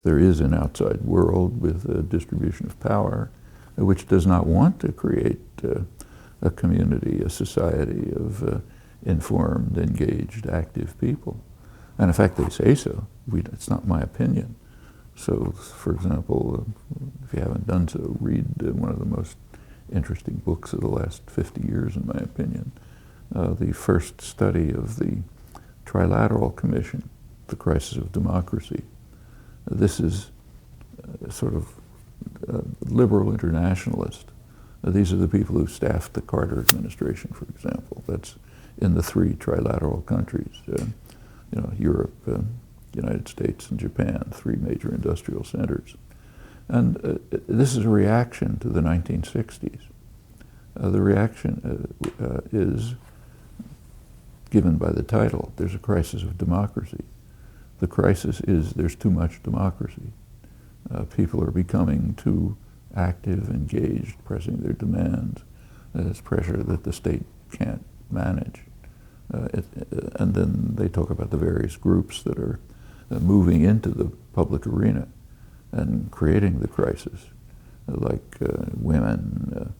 There is an outside world with a distribution of power which does not want to create a community, a society of informed, engaged, active people. And in fact, they say so. It's not my opinion. So, for example, if you haven't done so, read one of the most interesting books of the last 50 years, in my opinion, the first study of the Trilateral Commission, The Crisis of Democracy. This is sort of liberal internationalist. These are the people who staffed the Carter administration, for example. That's in the three trilateral countries, Europe, United States, and Japan, three major industrial centers. And this is a reaction to the 1960s. The reaction is given by the title. There's a crisis of democracy. The crisis is there's too much democracy. People are becoming too active, engaged, pressing their demands. It's pressure that the state can't manage. And then they talk about the various groups that are moving into the public arena and creating the crisis, like women,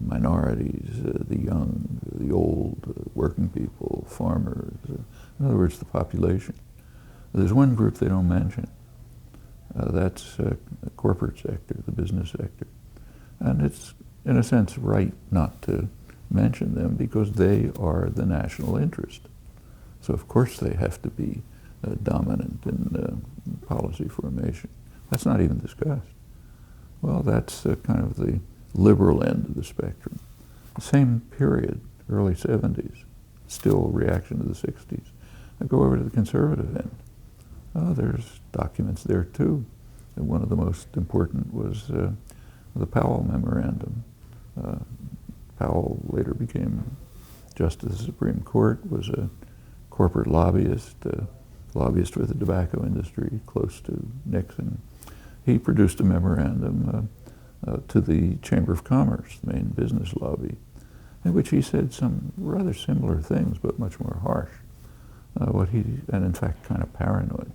minorities, the young, the old, working people, farmers, in other words, the population. There's one group they don't mention. That's the corporate sector, the business sector. And it's, in a sense, right not to mention them because they are the national interest. So of course they have to be dominant in policy formation. That's not even discussed. Well, that's kind of the liberal end of the spectrum. The same period, early 70s, still reaction to the 60s. I go over to the conservative end. There's documents there too. And one of the most important was the Powell Memorandum. Powell later became Justice of the Supreme Court, was a corporate lobbyist for the tobacco industry, close to Nixon. He produced a memorandum to the Chamber of Commerce, the main business lobby, in which he said some rather similar things, but much more harsh. And in fact kind of paranoid.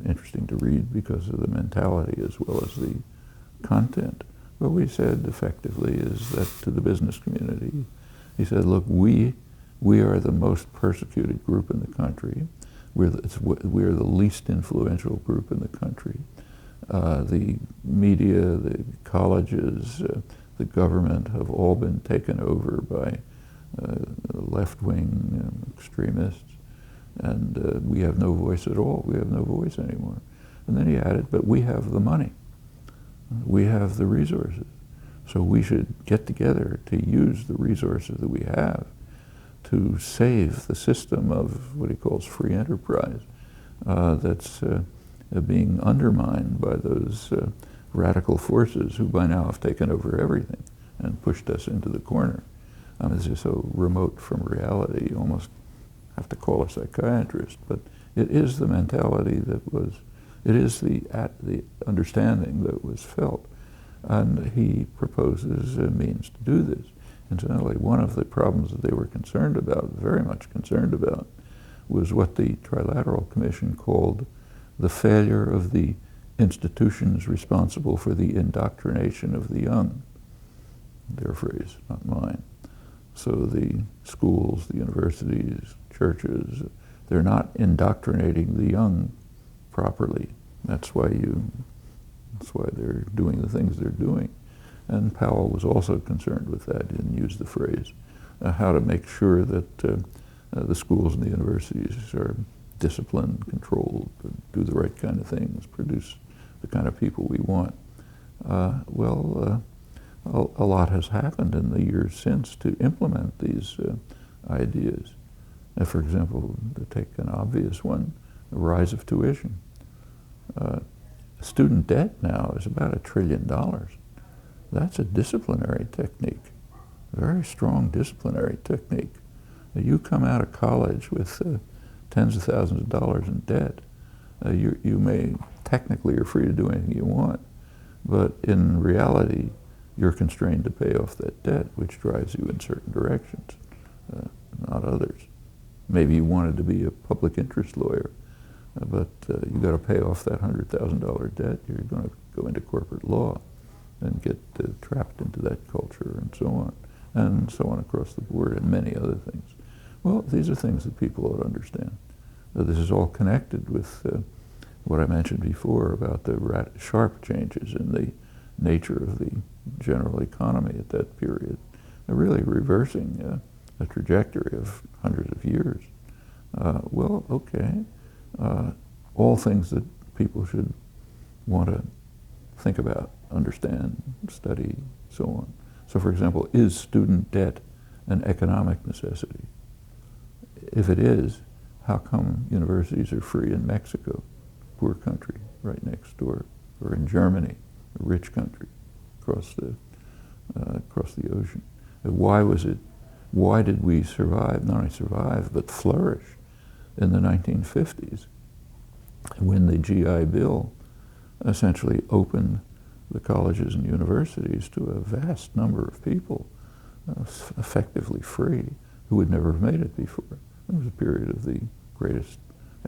Interesting to read because of the mentality as well as the content. What we said effectively is that to the business community, he said, look, we are the most persecuted group in the country. We're the least influential group in the country. The media, the colleges, the government have all been taken over by left-wing extremists. And we have no voice at all. We have no voice anymore. And then he added, but we have the money. We have the resources. So we should get together to use the resources that we have to save the system of what he calls free enterprise that's being undermined by those radical forces who by now have taken over everything and pushed us into the corner. This is so remote from reality, you almost have to call a psychiatrist, but it is the mentality that was, it is the understanding that was felt. And he proposes a means to do this. Incidentally, one of the problems that they were concerned about, very much concerned about, was what the Trilateral Commission called the failure of the institutions responsible for the indoctrination of the young. Their phrase, not mine. So the schools, the universities, churches, they're not indoctrinating the young properly. That's why they're doing the things they're doing. And Powell was also concerned with that. He didn't use the phrase, how to make sure that the schools and the universities are disciplined, controlled, do the right kind of things, produce the kind of people we want. A lot has happened in the years since to implement these ideas. For example, to take an obvious one, the rise of tuition. Student debt now is about $1 trillion. That's a disciplinary technique, a very strong disciplinary technique. You come out of college with tens of thousands of dollars in debt. You may, technically, you're free to do anything you want, but in reality, you're constrained to pay off that debt, which drives you in certain directions, not others. Maybe you wanted to be a public interest lawyer. but you got to pay off that $100,000 debt. You're going to go into corporate law and get trapped into that culture, and so on across the board, and many other things. Well, these are things that people ought to understand. This is all connected with what I mentioned before about the sharp changes in the nature of the general economy at that period, really reversing a trajectory of hundreds of years. Well, okay, all things that people should want to think about, understand, study, so on. So, for example, is student debt an economic necessity? If it is, how come universities are free in Mexico, poor country right next door, or in Germany, a rich country across the ocean? Why did we survive, not only survive, but flourish in the 1950s, when the GI Bill essentially opened the colleges and universities to a vast number of people, effectively free, who would never have made it before? It was a period of the greatest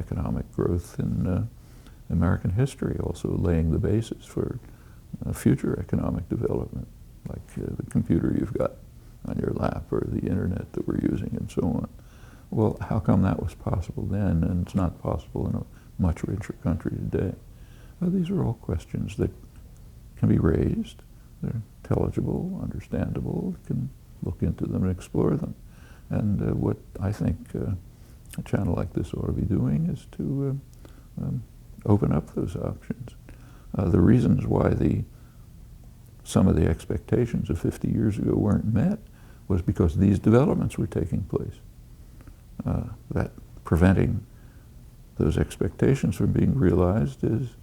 economic growth in American history, also laying the basis for future economic development, like the computer you've got on your lap, or the internet that we're using, and so on. Well, how come that was possible then, and it's not possible in a much richer country today? These are all questions that can be raised. They're intelligible, understandable. You can look into them and explore them. And what I think a channel like this ought to be doing is to open up those options. The reasons why some of the expectations of 50 years ago weren't met was because these developments were taking place. That preventing those expectations from being realized is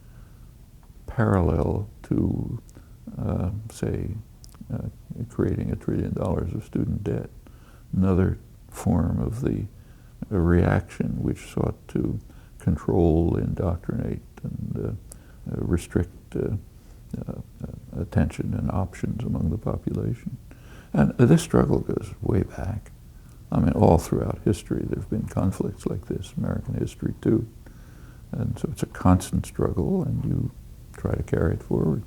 parallel to, say, creating $1 trillion of student debt, another form of the reaction which sought to control, indoctrinate, and restrict attention and options among the population. And this struggle goes way back. I mean, all throughout history there have been conflicts like this, American history too. And so it's a constant struggle, and you try to carry it forward.